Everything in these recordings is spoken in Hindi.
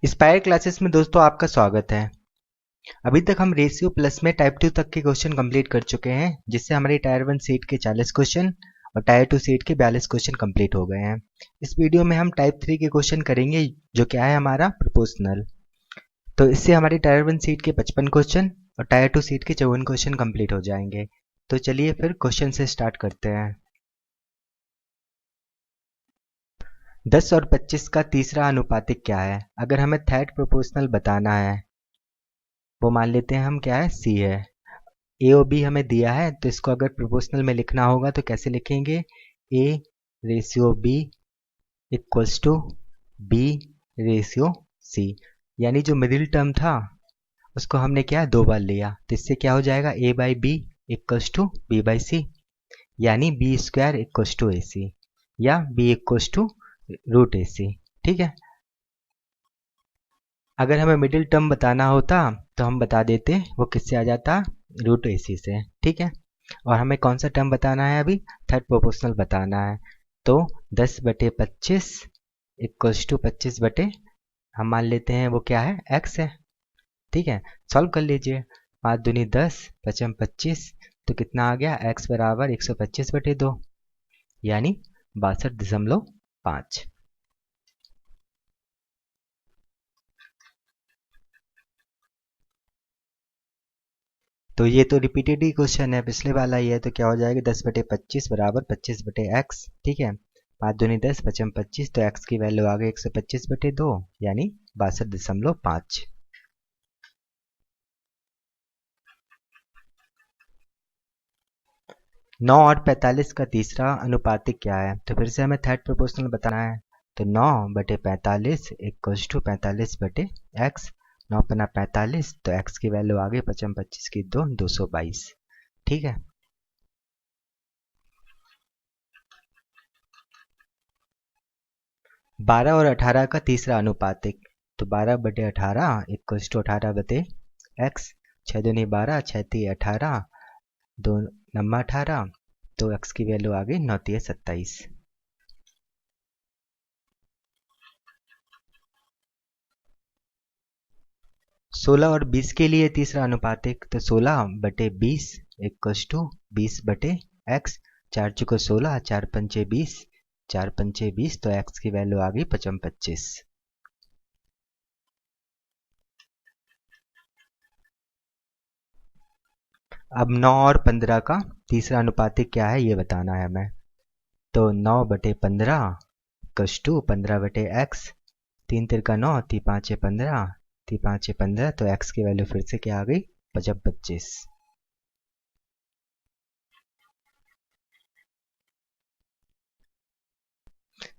इंस्पायर क्लासेस में दोस्तों आपका स्वागत है। अभी तक हम रेशियो प्लस में टाइप 2 तक के क्वेश्चन कंप्लीट कर चुके हैं, जिससे हमारी टायर 1 सीट के 40 क्वेश्चन और टायर 2 सीट के 42 क्वेश्चन कंप्लीट हो गए हैं। इस वीडियो में हम टाइप 3 के क्वेश्चन करेंगे, जो क्या है हमारा प्रोपोर्शनल। तो इससे हमारी टायर 1 सीट के 55 क्वेश्चन और टायर 2 सीट के 54 क्वेश्चन कंप्लीट हो जाएंगे। तो चलिए फिर क्वेश्चन से स्टार्ट करते हैं। 10 और 25 का तीसरा अनुपातिक क्या है? अगर हमें थर्ड प्रोपोर्शनल बताना है, वो मान लेते हैं हम क्या है, सी है। ए और बी हमें दिया है, तो इसको अगर प्रोपोर्शनल में लिखना होगा तो कैसे लिखेंगे? A ratio B equals to b ratio c. यानी जो मिडिल टर्म था उसको हमने क्या दो बार लिया, तो इससे क्या हो जाएगा, A by B equals to B by C, यानी B square equals to A C, या B equals to root A C. ठीक है। अगर हमें मिडिल टर्म बताना होता तो हम बता देते, वो किससे आ जाता, रूट ए सी से। ठीक है। और हमें कौन सा टर्म बताना है, अभी थर्ड प्रोपोर्शनल बताना है। तो 10/25 इक्वल्स टू 25 हम मान लेते हैं वो क्या है, x है। ठीक है। सॉल्व कर लीजिए। 5 दूनी 10, 5 25, तो कितना आ गया, x बराबर 125/2, यानी 62.5। तो ये तो रिपीटेड ही क्वेश्चन है, पिछले वाला ही है, तो क्या हो जाएगा, 10/25 बराबर 25/x। ठीक है। 5 दूनी 10, 5 25, तो x की वैल्यू आ गई 125/2, यानी 62.5। 9 और 45 का तीसरा अनुपातिक क्या है? तो फिर से हमें थर्ड प्रोपोर्शनल बताना है। तो 9/45 इक्वल्स टू 45/x। 9×45, तो x की वैल्यू आ गई 5 25 की 2, 222। ठीक है। 12 और 18 का तीसरा अनुपातिक। तो 12/18 इक्वल्स टू 18/x। 6 दूनी 12, 6 तिये 18, 2 नम्मा 18, तो x की वैल्यू आ गई 9 तिये 27। 16 और 20 के लिए तीसरा अनुपातिक। तो 16/20 इक्वल्स टू 20/x। 4 चुको 16, 4 पंचे 20, 4 पंचे 20, तो x की वैल्यू आ गई 5 25। अब 9 और 15 का तीसरा अनुपातिक क्या है, ये बताना है हमें। तो 9/15 इक्वल्स टू 15/x। 3 तिरका 9, 3 पाँचे 15, 3 पाँचे 15, तो x की वैल्यू फिर से क्या आ गई, 5 25।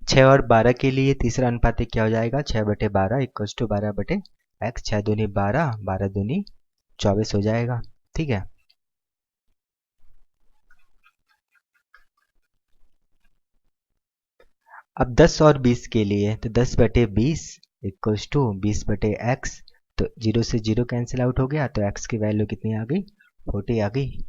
6 और 12 के लिए तीसरा अनुपातिक क्या हो जाएगा, 6/12 इक्वल्स टू 12/x। 6 दूनी 12, 12 दूनी 24 हो जाएगा। ठीक है। अब 10 और 20 के लिए, तो 10/20 इक्वल्स टू 20/x। तो 0 से 0 कैंसिल आउट हो गया, तो x की वैल्यू कितनी आ गई, 40 आ गई।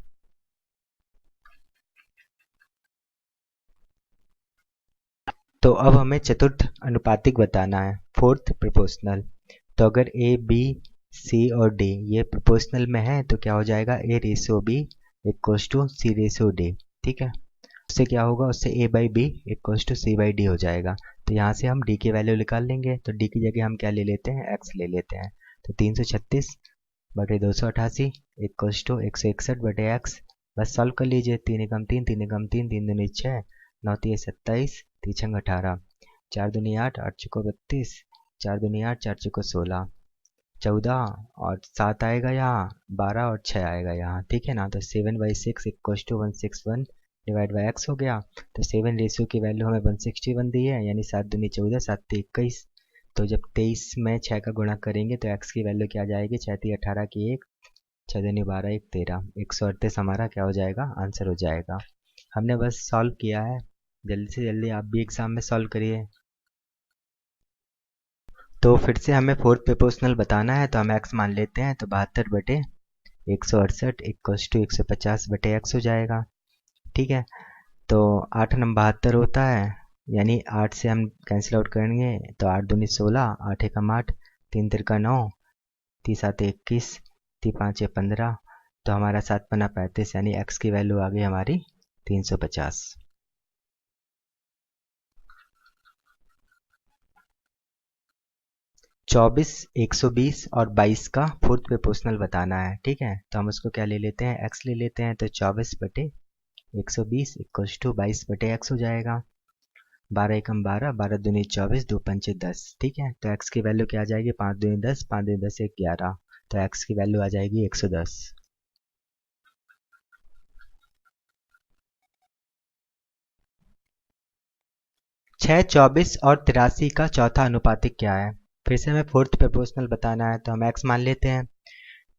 तो अब हमें चतुर्थ अनुपातिक बताना है, फोर्थ प्रोपोर्शनल। तो अगर ए बी सी और डी ये प्रोपोर्शनल में है, तो क्या हो जाएगा, A ratio B equals to C ratio D. ठीक है। उससे क्या होगा, उससे A by B equals to C by D हो जाएगा। तो यहाँ से हम डी की वैल्यू निकाल लेंगे। तो डी की जगह हम क्या ले लेते हैं, एक्स ले लेते हैं। तो 336/288 इक्वल्स टू 161/x। बस सॉल्व कर लीजिए। 3 एकम 3, 3 एकम 3, 3 दूनी 6, 9 तिये 27, 3 छंग 18, 4 दूनी 8, 8 चुको 32, 4 दूनी 8, 4 चुको 16, 14 और 7 आएगा यहाँ, 12 और 6 आएगा यहाँ। ठीक है ना। तो 7/6 equals to 161 divide by x हो गया। तो 7 रेशियो की वैल्यू हमें 161 दी है, यानी 7 दूनी 14, 7 तिये 21। तो जब 23 में 6 का गुणा करेंगे तो x की वैल्यू क्या आ जाएगी, 6 तिये 18 की 1, 6 दूनी 12, 1 13, 138 हमारा क्या हो जाएगा, आंसर हो जाएगा। हमने बस सॉल्व किया है। जल्दी से जल्दी आप भी एग्जाम में सॉल्व करिए। तो फिर से हमें फोर्थ प्रोपोर्शनल बताना है, तो हम x मान लेते हैं। तो 72/168 इक्वल्स टू 150/x हो जाएगा। ठीक है। तो 8 नंबर 72 होता है, यानी 8 से हम कैंसिल आउट करेंगे, तो 8 दूनी 16, 8 एकम 8, 3 तिरका 9, 3 7 21, 3 5 15, तो हमारा 7 पन्ना 35, यानी x की वैल्यू आ गई हमारी 350। चौबीस 120 और 22 का फोर्थ प्रोपोर्शनल बताना है। ठीक है, तो हम उसको क्या ले लेते हैं, x ले लेते हैं। तो 24/120 इक्वल्स टू 22/x हो जाएगा। 12 एकम 12, 12 दूनी 24, 2 पंचे 10। ठीक है, तो x की वैल्यू क्या आ जाएगी, 5 दूनी 10, 5 दूनी 10 एक 11, तो x की वैल्यू आ जाएगी 110। छः 24 और 83 का चौथा अनुपातिक क्या है। फिर से हमें फोर्थ प्रोपोर्शनल बताना है, तो हम x मान लेते हैं।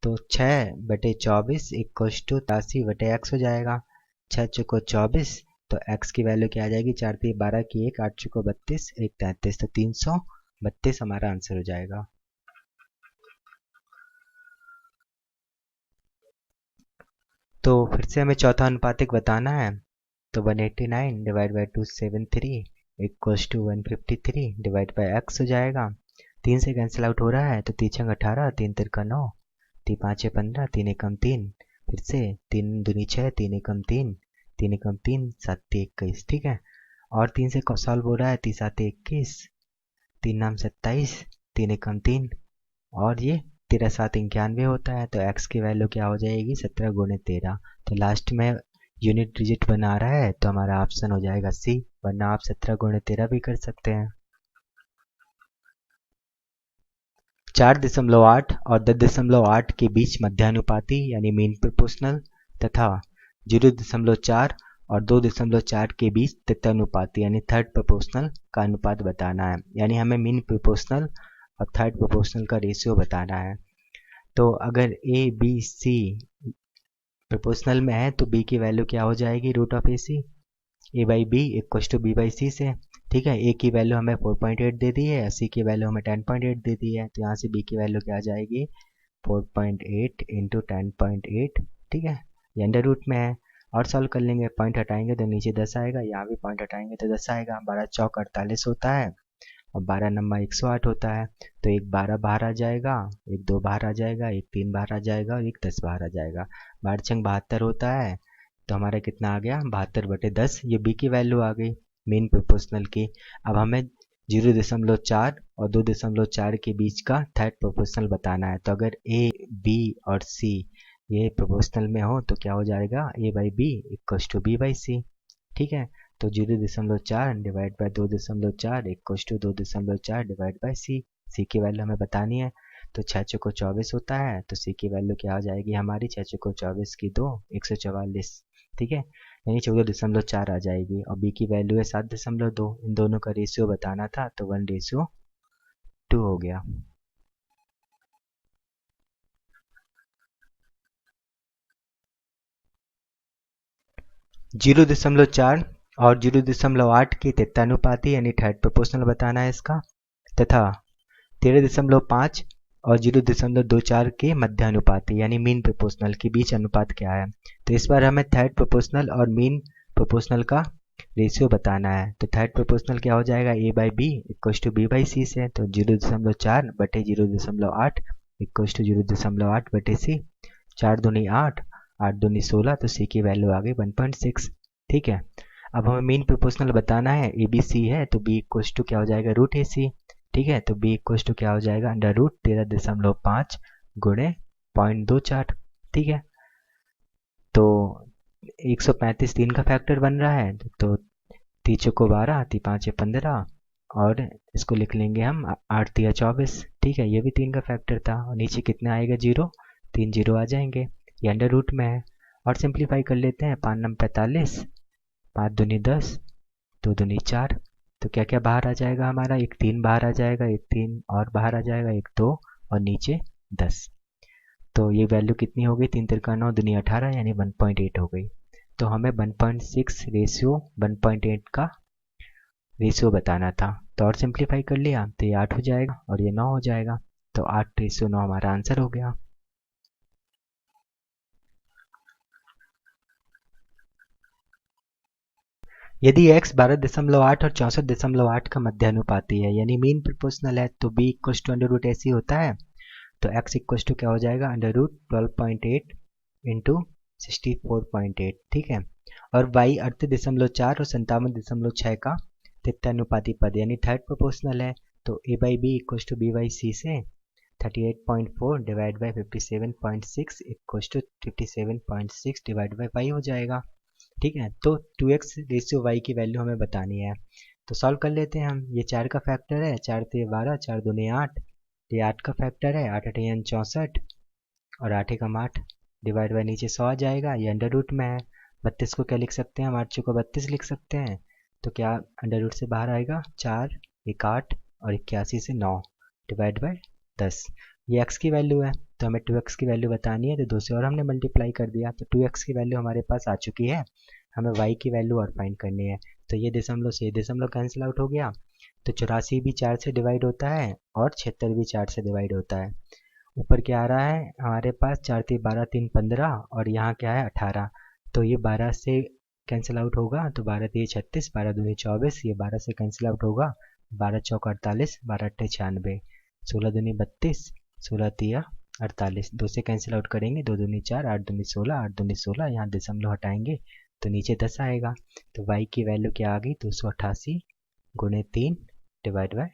तो 6/24 इक्वल्स टू 83/x हो जाएगा। 6 चौको 24, तो x की वैल्यू क्या आ जाएगी, 4 3 12 की 1, 8 चौको 32, 1 33, तो 332 हमारा आंसर हो जाएगा। तो फिर से हमें चौथा अनुपातिक बताना है। तो 189 divide by 273 equals to 153 divide by x हो जाएगा। 3 से कैंसिल आउट हो रहा है, तो 3 छंग 18, 3 तिरका 9, 3 5 15, 3 एकम 3, फिर से 3 दूनी 6, 3 एकम 3, 3 एकम 3, 7 21। ठीक है, और 3 से सॉल्व हो रहा है, 3 7 21, 3 नाम 27, 3 एकम 3, और ये 13 7 91 होता है। तो x की वैल्यू क्या हो जाएगी, 17 गुणे 13। तो लास्ट में यूनिट डिजिट बना रहा है, तो हमारा ऑप्शन हो जाएगा सी, वरना आप 17 गुणे 13 भी कर सकते हैं। 4.8 और 10.8 के बीच मध्यानुपाती यानी मीन प्रोपोर्शनल तथा 0.4 और 2.4 के बीच तत्यानुपाती यानी थर्ड प्रोपोर्शनल का अनुपात बताना है। यानी हमें मीन प्रोपोर्शनल और थर्ड प्रोपोर्शनल का रेशियो बताना है। तो अगर ए बी सी प्रोपोर्शनल में है, तो बी की वैल्यू क्या हो जाएगी, root of A C, A by B equal to B by C से। ठीक है, ए की वैल्यू हमें 4.8 दे दी है, सी की वैल्यू हमें 10.8 दे दी है, तो यहाँ से बी की वैल्यू क्या आ जाएगी, 4.8 इंटू 10.8। ठीक है, ये अंडर रूट में है, और सॉल्व कर लेंगे। पॉइंट हटाएंगे तो नीचे 10 आएगा, यहाँ भी पॉइंट हटाएंगे तो 10 आएगा। 12 चौक 48 होता है, और 12 नंबर 108 होता है। तो एक 12 बाहर आ जाएगा, एक 2 बाहर आ जाएगा, एक 3 बाहर आ जाएगा, और एक 10 बाहर आ जाएगा। 12 छंग 72 होता है, तो हमारा कितना आ गया, 72/10। ये बी की वैल्यू आ गई मीन प्रोपोर्शनल की। अब हमें 0.4 और 2.4 के बीच का थर्ड प्रोपोर्शनल बताना है। तो अगर ए बी और सी ये प्रोपोर्शनल में हो, तो क्या हो जाएगा, A by B equals to B by C. ठीक है, तो 0.4 divide by 2.4 equals to 2.4 divide by C. C की वैल्यू हमें बतानी है। तो 6 चौको 24 होता है, तो सी की वैल्यू क्या हो जाएगी हमारी, 6 चौको 24 की 2, 144। ठीक है, यानी 14.4 आ जाएगी। और बी की वैल्यू है 7.2। इन दोनों का रेशियो बताना था, तो 1:2 हो गया। जीरो दशमलव 4 और 0.8 की तत्यानुपाती यानी थर्ड प्रोपोर्शनल बताना है इसका, तथा 13.5 और 0.24 के मध्यानुपाती यानी मीन प्रोपोर्शनल के बीच अनुपात क्या है। तो इस बार हमें थर्ड प्रोपोर्शनल और मीन प्रोपोर्शनल का रेशियो बताना है। तो थर्ड प्रोपोर्शनल क्या हो जाएगा, A by B equals to B by C से। तो 0.4 बटे 0.8 इक्वल्स टू 0.8 बटे सी। 4 दूनी 8, 8 दूनी 16, तो सी की वैल्यू आ गई 1.6। ठीक है, अब हमें मीन प्रोपोर्शनल बताना है, ए बी सी है, तो बी इक्वल्स टू क्या हो जाएगा, रूट ए सी। ठीक है, तो बी इक्वल्स टू क्या हो जाएगा, अंडर रूट 13.5 गुणे 0.24। ठीक है, तो 135 3 का फैक्टर बन रहा है, तो 3 चौको 12, 3 5 15, और इसको लिख लेंगे हम 8 3 24। ठीक है, ये भी 3 का फैक्टर था, और नीचे कितना आएगा, 0, 3 0 आ जाएंगे, ये अंडर रूट में है। और सिंप्लीफाई कर लेते हैं, 5 9 45, 5 दूनी 10, 2 दूनी 4, तो क्या क्या बाहर आ जाएगा हमारा, एक 3 बाहर आ जाएगा, एक 3 और बाहर आ जाएगा, एक 2, और नीचे 10। तो ये वैल्यू कितनी हो गई, 3 तिरका 9 दूनी 18 यानी 1.8 हो गई। तो हमें 1.6 रेशियो 1.8 का रेशियो बताना था। तो और सिंप्लीफाई कर लिया, तो ये 8 हो जाएगा और ये 9 हो जाएगा। तो 8:9 हमारा आंसर हो गया। यदि x 12.8 और 64.8 का मध्यानुपाती है यानी मीन प्रोपोर्शनल है तो b equal to under root ऐसी होता है, तो x इक्वल टू क्या हो जाएगा अंडर रूट 12.8 इंटू 64.8, ठीक है। और y 38.4 और 57.6 का तित्यानुपाती पद यानी थर्ड प्रोपोर्शनल है, तो a by B equal to B by C से 38.4 divide by 57.6 equal to 57.6 divide by y हो जाएगा, ठीक है। तो 2x रेशियो y की वैल्यू हमें बतानी है, तो सॉल्व कर लेते हैं हम। ये 4 का फैक्टर है, 4 ते 12, 4 दूनी 8, ये 8 का फैक्टर है, 8 8 64 और 8 एकम 8 डिवाइड बाई नीचे 100 आ जाएगा, ये अंडर रूट में है। 32 को क्या लिख सकते हैं हम, 8 को 32 लिख सकते हैं, तो क्या अंडर रूट से बाहर आएगा 4 1 8 और 81 से 9 डिवाइड बाई 10। ये x की वैल्यू है, तो हमें 2x की वैल्यू बतानी है, तो 2 से और हमने मल्टीप्लाई कर दिया, तो 2x की वैल्यू हमारे पास आ चुकी है। हमें y की वैल्यू और फाइंड करनी है, तो ये दशमलव से दशमलव कैंसिल आउट हो गया, तो 84 भी 4 से डिवाइड होता है और 76 भी 4 से डिवाइड होता है। ऊपर क्या आ रहा है हमारे पास, 4 3 12 3 15 और यहाँ क्या है 18, तो ये 12 से कैंसिल आउट होगा, तो 12 3 36, 12 दूनी 24, ये 12 से कैंसिल आउट होगा, 12 चौक 48, 12 अट्ठे 96, 16 दूनी 32, 16 तिया 48, 2 से कैंसिल आउट करेंगे, 2 दूनी 4, 8 दूनी 16, 8 दूनी 16, यहाँ दशमलव हटाएंगे तो नीचे 10 आएगा, तो y की वैल्यू क्या आ गई 288 गुणे 3 डिवाइड बाय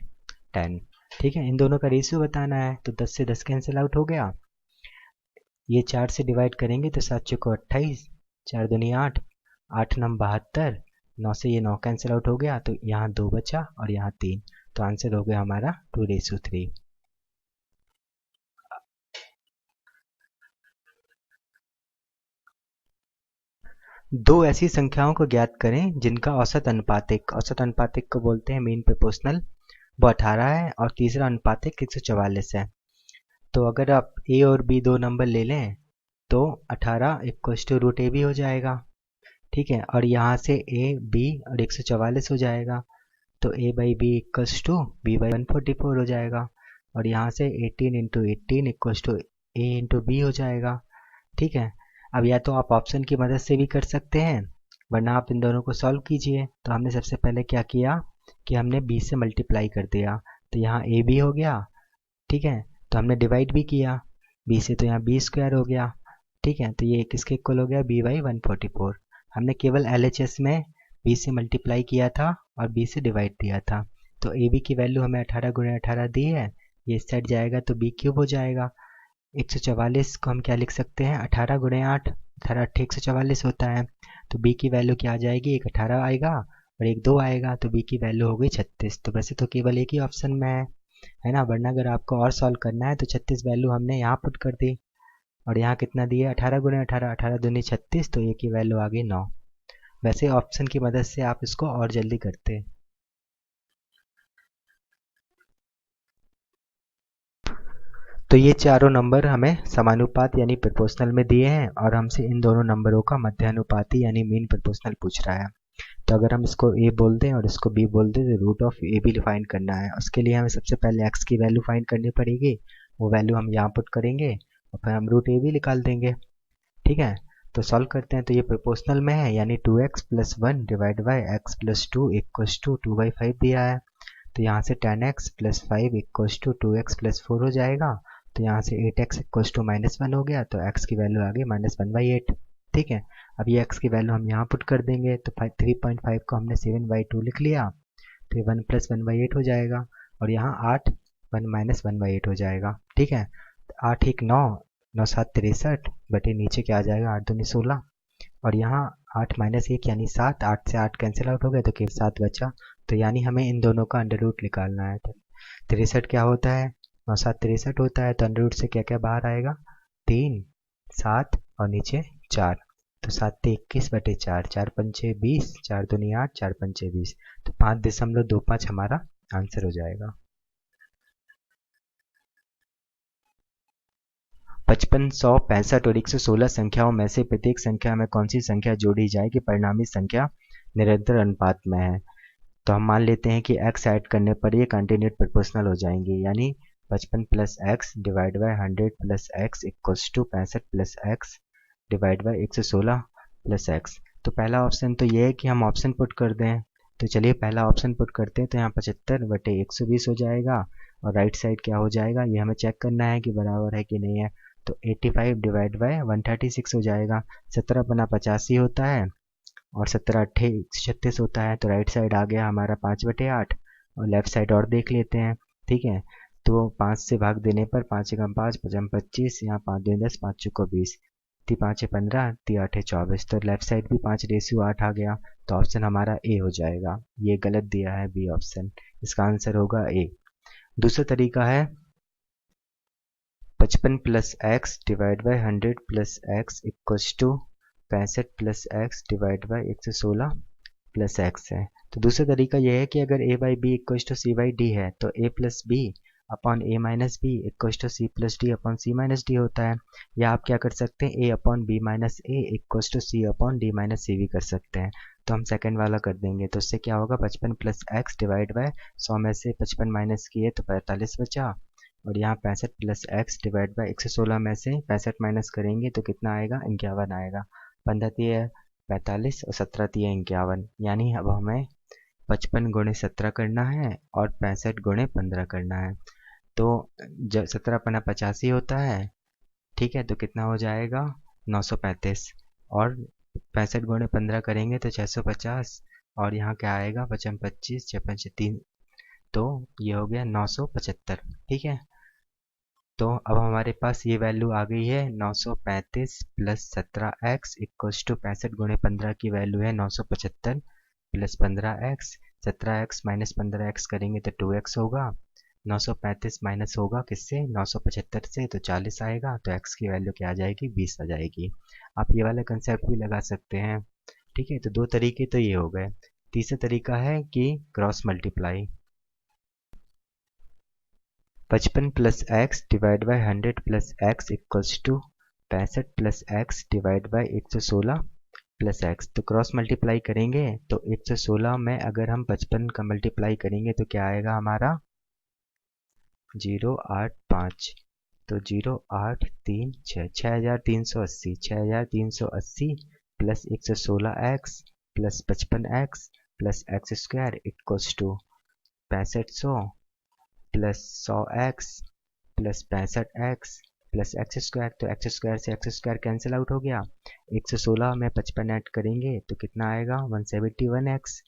10, ठीक है। इन दोनों का रेशियो बताना है, तो 10 से 10 कैंसिल आउट हो गया, ये 4 से डिवाइड करेंगे तो 7 चौको 28, 4 दूनी 8, 8 नम 72, 9 से ये 9 कैंसिल आउट हो गया, तो यहाँ 2 बचा और यहाँ 3, तो आंसर हो गया हमारा 2:3। दो ऐसी संख्याओं को ज्ञात करें जिनका औसत अनुपातिक को बोलते हैं मीन प्रोपोर्शनल, वो 18 है और तीसरा अनुपातिक 144 है। तो अगर आप a और b दो नंबर ले लें तो 18 equal to root a b हो जाएगा, ठीक है। और यहाँ से a b और 144 हो जाएगा, तो a by B equals to B by 144 हो जाएगा, और यहाँ से 18 into 18 equals to a into b हो जाएगा, ठीक है। अब या तो आप ऑप्शन की मदद से भी कर सकते हैं, वरना आप इन दोनों को सॉल्व कीजिए। तो हमने सबसे पहले क्या किया कि हमने b से मल्टीप्लाई कर दिया, तो यहाँ a b हो गया, ठीक है। तो हमने डिवाइड भी किया b से, तो यहाँ b स्क्वायर हो गया, ठीक है। तो ये किसके इक्वल हो गया b बाई 144। हमने केवल LHS में b से मल्टीप्लाई किया था और b से डिवाइड दिया था, तो a b की वैल्यू हमें 18 गुणे 18 दी है, ये इस साइड जाएगा तो b क्यूब हो जाएगा। 144 को हम क्या लिख सकते हैं 18 गुणे 8, 18 8 144 होता है, तो b की वैल्यू क्या आ जाएगी, एक 18 आएगा और एक 2 आएगा, तो b की वैल्यू हो गई 36। तो वैसे तो केवल एक ही ऑप्शन में है ना, वरना अगर आपको और सॉल्व करना है तो 36 वैल्यू हमने यहाँ पुट कर दी, और यहाँ कितना दिया 18 गुणे 18, 18 दूनी 36, तो ये की वैल्यू आ गई 9। वैसे ऑप्शन की मदद से आप इसको और जल्दी करते। तो ये चारों नंबर हमें समानुपात यानी प्रोपोर्शनल में दिए हैं और हमसे इन दोनों नंबरों का मध्यानुपाती यानी मीन प्रोपोर्शनल पूछ रहा है। तो अगर हम इसको a बोल दें और इसको b बोल दें तो root of a b find करना है। उसके लिए हमें सबसे पहले x की वैल्यू फाइंड करनी पड़ेगी, वो वैल्यू हम यहाँ पुट करेंगे और फिर हम रूट ए बी निकाल देंगे, ठीक है। तो सॉल्व करते हैं, तो ये प्रोपोर्शनल में है यानी 2x plus 1 divide by x plus 2 equals to 2/5 दिया है, तो यहाँ से 10x plus 5 equals to 2x plus 4 हो जाएगा, तो यहाँ से 8x इक्वल्स टू -1 हो गया, तो x की वैल्यू आ गई -1/8, ठीक है। अब ये x की वैल्यू हम यहाँ पुट कर देंगे, तो 3.5 को हमने 7/2 लिख लिया, तो ये 1 + 1/8 हो जाएगा, और यहाँ 8 1 - 1/8 हो जाएगा, ठीक है। 8 1 9, 9 7 63 बटे नीचे क्या आ जाएगा 8 दूनी 16, और यहाँ 8 - 1 यानी 7, 8 से 8 कैंसिल आउट हो गया तो केवल 7 बचा, तो यानी हमें इन दोनों का अंडर रूट निकालना है। तो 63 क्या होता है 9 7 63 होता है, तो अंडर रूट से क्या क्या बाहर आएगा 3 7 और नीचे 4, तो 7 × 21 बटे 4, 4 पंचे 20, 4 दूनी 8, 4 पंचे 20, तो 5.25 हमारा आंसर हो जाएगा। 55, 100, 65 और 116 संख्याओं में से प्रत्येक संख्या में कौन सी संख्या जोड़ी जाए कि परिणामी संख्या निरंतर अनुपात में है। तो हम मान लेते हैं कि x ऐड करने पर ये कंटिन्यूट प्रोपोर्शनल हो जाएंगे, यानी 55 plus x divide by 100 plus x equals to 65 plus x divide by 116 plus x. तो पहला ऑप्शन तो ये है कि हम ऑप्शन पुट कर दें। तो चलिए पहला ऑप्शन पुट करते हैं। तो यहाँ 75/120 हो जाएगा और राइट साइड क्या हो जाएगा ये हमें चेक करना है कि बराबर है कि नहीं है। तो 85/136 हो जाएगा। 17×85 होता है और 17×8 = 136 होता है। तो राइट साइड आ गया हमारा 5/8 और लेफ्ट साइड और देख लेते हैं। ठीक है, तो 5 से भाग देने पर 5 एकम 5, 5 25, यहाँ 5 दूनी 10, 5 चौको 20, 3×5 = 15, 3×8 = 24। तो लेफ्ट साइड भी 5:8 आ गया। तो ऑप्शन हमारा ए हो जाएगा। ये गलत दिया है बी ऑप्शन, इसका आंसर होगा ए। दूसरा तरीका है 55 + x / 100 + x = 65 + x / 116 + x है। तो दूसरा तरीका यह है कि अगर a/b = c/d है तो a + b upon a - b = c + d upon c - d होता है। या आप क्या कर सकते हैं a upon b - a = c upon d - c भी कर सकते हैं। तो हम सेकंड वाला कर देंगे। तो उससे क्या होगा 55 + x / 100 में से 55 माइनस किए तो 45 बचा। और यहाँ 65 + x / 116 में से 65 माइनस करेंगे तो कितना आएगा 51 आएगा। 15 तिया 45 और 17 तिया 51, यानी अब हमें 55 × 17 करना है और 65 × 15 करना है। तो जब 17×85 होता है, ठीक है, तो कितना हो जाएगा 935 और 65 × 15 करेंगे तो 650 और यहाँ क्या आएगा 55 25 56 3, तो ये हो गया 975। ठीक है, तो अब हमारे पास ये वैल्यू आ गई है 935 + 17x = 65 × 15 की वैल्यू है 975 + 15x। 17x - 15x करेंगे तो 2x होगा। 935 माइनस होगा किससे 975 से, तो 40 आएगा। तो x की वैल्यू क्या आ जाएगी 20 आ जाएगी। आप ये वाला कंसेप्ट भी लगा सकते हैं। ठीक है, तो दो तरीके तो ये हो गए। तीसरा तरीका है कि cross multiply. 55 + x / 100 + x = 65 + x / 116 + x। तो क्रॉस मल्टीप्लाई करेंगे तो 116 में अगर हम 55 का मल्टीप्लाई करेंगे तो क्या आएगा हमारा 085। तो 0836 6380 6380 + 116x + 55x + x² = 6500 + 100x + 65x + x²। तो x² से x² कैंसिल आउट हो गया। 116 में 55 ऐड करेंगे तो कितना आएगा 171x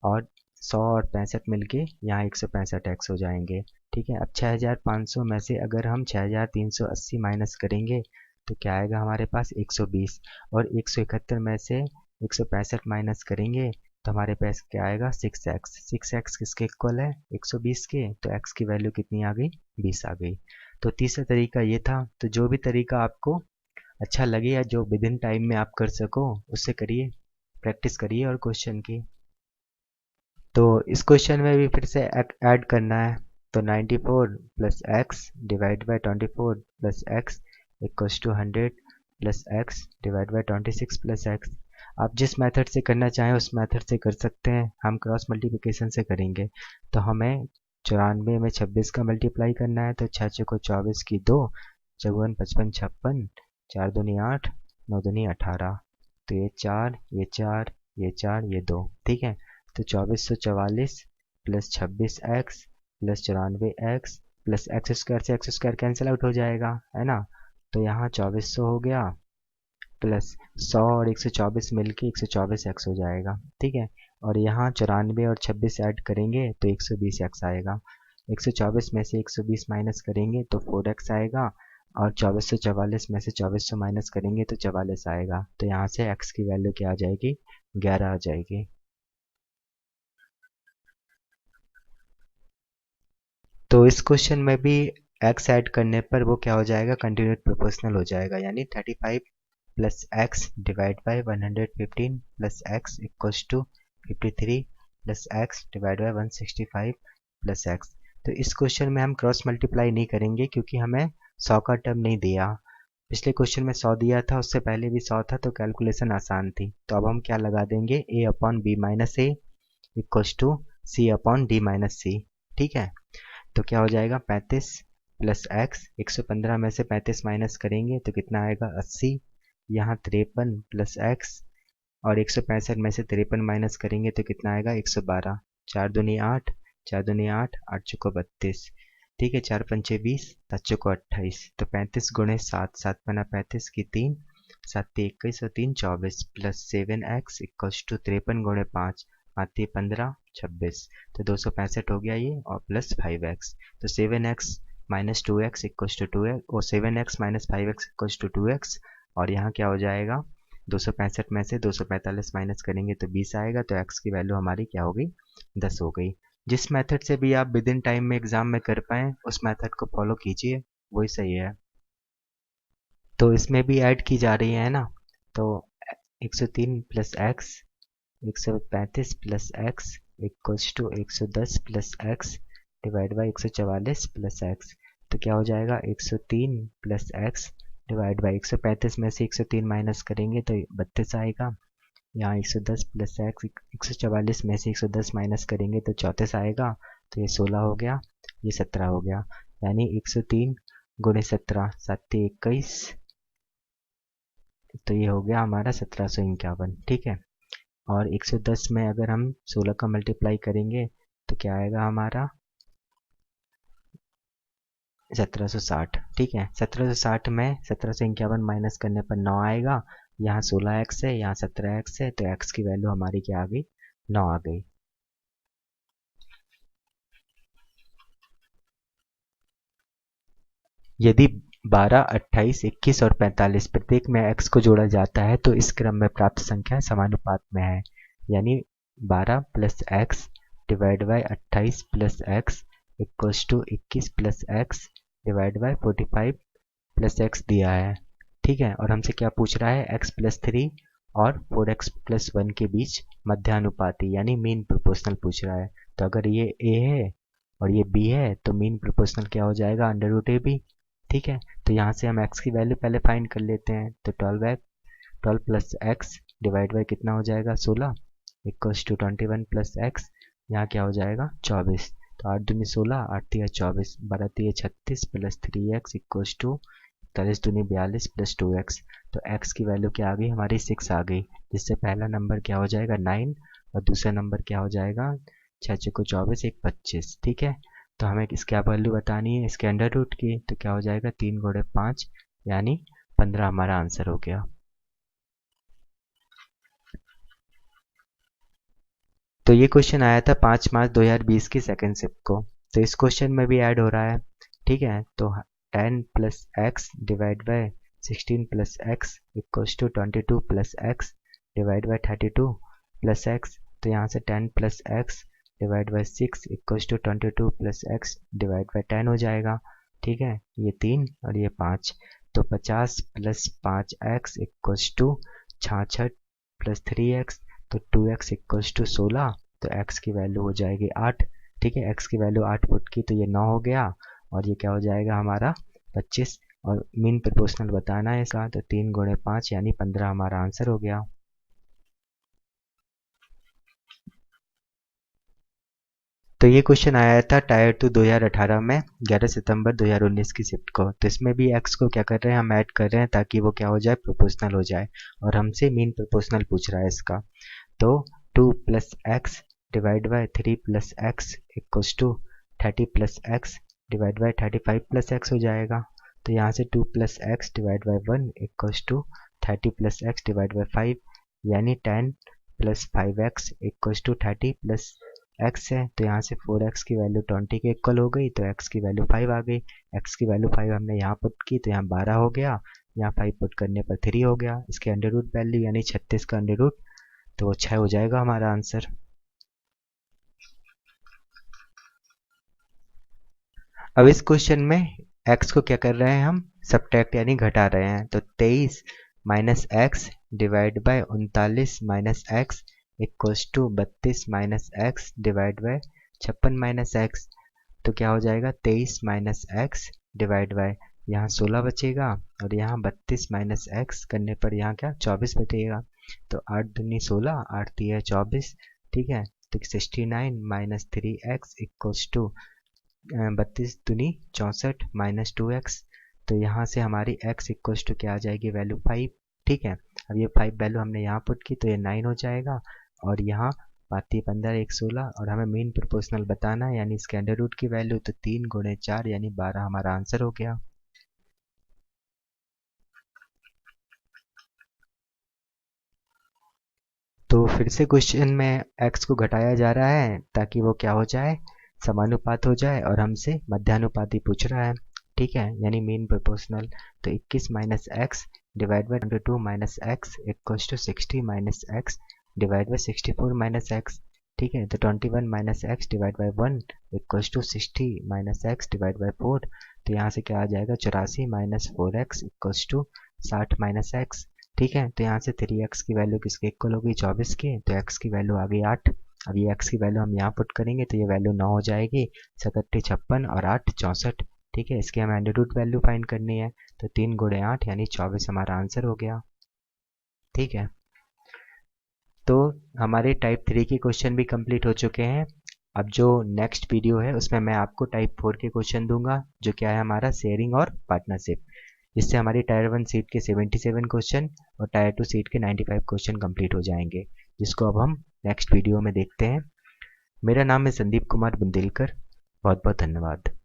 और 100 और 65 मिलके यहाँ 165x हो जाएंगे। ठीक है, अब 6500 में से अगर हम 6380 माइनस करेंगे तो क्या आएगा हमारे पास 120 और 171 में से 165 माइनस करेंगे तो हमारे पास क्या आएगा 6x। 6x किसके इक्वल है 120 के, तो x की वैल्यू कितनी आ गई 20 आ गई। तो तीसरा तरीका ये था। तो जो भी तरीका आपको अच्छा लगे या जो विद इन टाइम में आप कर सको उससे करिए, प्रैक्टिस करिए और क्वेश्चन की। तो इस क्वेश्चन में भी फिर से ऐड करना है। तो 94 + x / 24 + x = 100 + x / 26 + x। आप जिस मेथड से करना चाहें उस मेथड से कर सकते हैं। हम क्रॉस मल्टीप्लिकेशन से करेंगे। तो हमें 94 में 26 का मल्टीप्लाई करना है। तो 6 चौको 24 की 2, 54 55 56, 4 दूनी 8, 9 दूनी 18। तो ये 4 ये 4 ये 4 ये 2। ठीक है, तो 2444 + 26x + 94x + x² से x² कैंसिल आउट हो जाएगा, है ना। तो यहाँ 2400 हो गया प्लस 100 और 124 मिलके 124x हो जाएगा। ठीक है, और यहाँ 94 और 26 ऐड करेंगे तो 120x आएगा। 124 में से 120 माइनस करेंगे तो 4x आएगा और 2444 में से 2400 माइनस करेंगे तो 44 आएगा। तो यहाँ से x की वैल्यू क्या आ जाएगी 11 आ जाएगी। तो इस क्वेश्चन में भी x ऐड करने पर वो क्या हो जाएगा कंटिन्यूट प्रोपोर्शनल हो जाएगा, यानी 35 + x / 115 + x = 53 + x / 165 + x। तो इस क्वेश्चन में हम क्रॉस मल्टीप्लाई नहीं करेंगे क्योंकि हमें 100 का टर्म नहीं दिया। पिछले क्वेश्चन में 100 दिया था, उससे पहले भी 100 था, तो कैलकुलेशन आसान थी। तो अब हम क्या लगा देंगे a/b - a = c/d - c। ठीक है, तो क्या हो जाएगा 35 + x 115 में से 35 माइनस करेंगे तो कितना आएगा 80। यहाँ 53 + x और 165 में से 53 माइनस करेंगे तो कितना आएगा 112। 4 दूनी 8, 4 दूनी 8, 8 चौको 32। ठीक है, 4 पंचे 20, 7 चौको 28। तो 35 गुणे 7, 7 पना 35 की 3, 7 21 और 3 24 प्लस 7x इक्वल्स टू 53 गुणे 5, 5 15 26। तो 265 हो गया ये, और प्लस 5x। तो 7x minus 2x equals to 2x, और 7x minus 5x equals to 2x। और यहाँ क्या हो जाएगा, 265 में से 245 माइनस करेंगे तो 20 आएगा। तो x की वैल्यू हमारी क्या हो गई, 10 हो गई। जिस मेथड से भी आप विद इन टाइम में एग्जाम में कर पाएँ उस मेथड को फॉलो कीजिए, वही सही है। तो इसमें भी ऐड की जा रही है ना, तो 103 plus x, 135 plus x equals to 110 plus x divide by 144 plus x. तो क्या हो जाएगा, 103 प्लस एक्स डिवाइड बाई 135 में से 103 माइनस करेंगे तो 32 आएगा। यहाँ 110 प्लस एक्स, 144 में से 110 माइनस करेंगे तो 34 आएगा। तो ये 16 हो गया, ये 17 हो गया। यानी 103 गुणे 17, 7 21, तो ये हो गया हमारा 1751। ठीक है, और 110 में अगर हम 16 का मल्टीप्लाई करेंगे तो क्या आएगा हमारा 1760। ठीक है, 1760 में 1751 माइनस करने पर 9 आएगा। यहाँ 16x है, यहाँ 17x है, तो x की वैल्यू हमारी क्या आ गई, 9 आ गई। यदि 12, 28, 21 और 45 प्रत्येक में x को जोड़ा जाता है तो इस क्रम में प्राप्त संख्या समानुपात में है। यानी 12 plus x divide by 28 plus x equals to 21 plus x divide by 45 plus x दिया है। ठीक है, और हमसे क्या पूछ रहा है, x प्लस 3 और 4x प्लस 1 के बीच मध्यानुपाती यानी मीन प्रोपोर्शनल पूछ रहा है। तो अगर ये a है और ये b है तो मीन प्रोपोर्शनल क्या हो जाएगा, अंडर रूट ए बी। ठीक है, तो यहाँ से हम x की वैल्यू पहले फाइंड कर लेते हैं। तो 12 प्लस एक्स डिवाइड बाई कितना हो जाएगा 16 इक्वल्स टू 21 प्लस एक्स, यहाँ क्या हो जाएगा 24। तो 8 दूनी 16, 8 तिया 24, 12 तिया 36 प्लस 3x इक्वल्स टू 41 दूनी 42 प्लस 2x। तो x की वैल्यू क्या आ गई हमारी 6 आ गई, जिससे पहला नंबर क्या हो जाएगा 9 और दूसरा नंबर क्या हो जाएगा 6 चौको 24 1 25। ठीक है, तो हमें इसकी वैल्यू बतानी है इसके अंडर रूट की। तो क्या हो जाएगा 3 गुणे 5 यानी 15 हमारा आंसर हो गया। तो ये क्वेश्चन आया था 5 मार्च 2020 की सेकेंड शिफ्ट को। तो इस क्वेश्चन में भी ऐड हो रहा है। ठीक है, तो 10 plus x divide by 16 plus x equals to 22 plus x divide by 32 plus x. तो यहाँ से 10 plus x divide by 6 equals to 22 plus x divide by 10 हो जाएगा। ठीक है, ये 3 और ये 5, तो 50 plus 5x equals to 66 plus 3x, तो 2x इक्वल्स टू 16। तो x की वैल्यू हो जाएगी 8। ठीक है, x की वैल्यू 8 पुट की तो ये 9 हो गया, और ये क्या हो जाएगा हमारा 25। और मीन प्रोपोर्शनल बताना है इसका, तो 3 गुणे 5 यानी 15 हमारा आंसर हो गया। तो ये क्वेश्चन आया था टायर 2 2018 में 11 सितंबर 2019 की शिफ्ट को। तो इसमें भी x को क्या कर रहे हैं, हम ऐड कर रहे हैं ताकि वो क्या हो जाए, प्रोपोर्शनल हो जाए, और हमसे मीन प्रोपोर्शनल पूछ रहा है इसका। तो 2 plus x divide by 3 plus x equals to 30 plus x divide by 35 plus x हो जाएगा। तो यहाँ से 2 plus x divide by 1 equals to 30 plus x divide by 5, यानी 10 plus 5x equals to 30 plus x है। तो यहाँ से 4x की वैल्यू 20 के इक्वल हो गई, तो x की वैल्यू 5 आ गई। x की वैल्यू 5 हमने यहाँ पुट की तो यहाँ 12 हो गया, यहाँ 5 पुट करने पर 3 हो गया। इसके अंडर रूट वैल्यू यानी 36 का अंडर रूट, तो वो 6 हो जाएगा हमारा आंसर। अब इस क्वेश्चन में x को क्या कर रहे हैं, हम सब्ट्रैक्ट यानी घटा रहे हैं। तो 23 minus x divide by 39 minus x equals to 32 minus x divide by 56 minus x. तो क्या हो जाएगा 23 माइनस एक्स डिवाइड बाय, यहाँ 16 बचेगा, और यहाँ 32 माइनस एक्स करने पर यहाँ क्या 24 बचेगा। तो 8 दूनी 16, 8 तिया 24। ठीक है, तो 69 माइनस 3x इक्वल्स टू 32 दूनी 64 माइनस 2x। तो यहाँ से हमारी x इक्वल्स टू क्या आ जाएगी वैल्यू 5। ठीक है। अब ये 5 वैल्यू हमने यहाँ पुट की तो ये 9 हो जाएगा, और यहाँ 5 15 1 16, और हमें मीन प्रोपोर्शनल बताना है यानी इसके अंडर रूट की वैल्यू, तो 3 गुणे 4 यानी 12 हमारा आंसर हो गया। तो फिर से क्वेश्चन में x को घटाया जा रहा है ताकि वो क्या हो जाए, समानुपात हो जाए, और हमसे मध्यानुपाती पूछ रहा है। ठीक है, यानी मीन प्रोपोर्शनल। तो 21 minus x divide by 2 minus x equals to 60 minus x divide by 64 minus x. ठीक है, तो 21 minus x divide by 1 equals to 60 minus x divide by 4। तो यहाँ से क्या आ जाएगा, 84 minus 4x equals to 60 minus x. ठीक है, तो यहाँ से 3x की वैल्यू किसके इक्वल होगी, 24 की, तो x की वैल्यू आ गई 8। अब ये x की वैल्यू हम यहाँ पुट करेंगे तो ये वैल्यू 9 हो जाएगी, 37 56 और 8 64। ठीक है, इसकी हमें अंडर रूट वैल्यू फाइंड करनी है, तो 3 गुणे 8 यानी 24 हमारा आंसर हो गया। ठीक है, तो हमारे टाइप 3 के क्वेश्चन भी कंप्लीट हो चुके हैं। अब जो नेक्स्ट वीडियो है उसमें मैं आपको टाइप 4 के क्वेश्चन दूंगा, जो क्या है हमारा शेयरिंग और पार्टनरशिप, जिससे हमारी टायर 1 सीट के 77 क्वेश्चन और टायर 2 सीट के 95 क्वेश्चन कंप्लीट हो जाएंगे, जिसको अब हम नेक्स्ट वीडियो में देखते हैं। मेरा नाम है संदीप कुमार बुंदेलकर। बहुत बहुत धन्यवाद।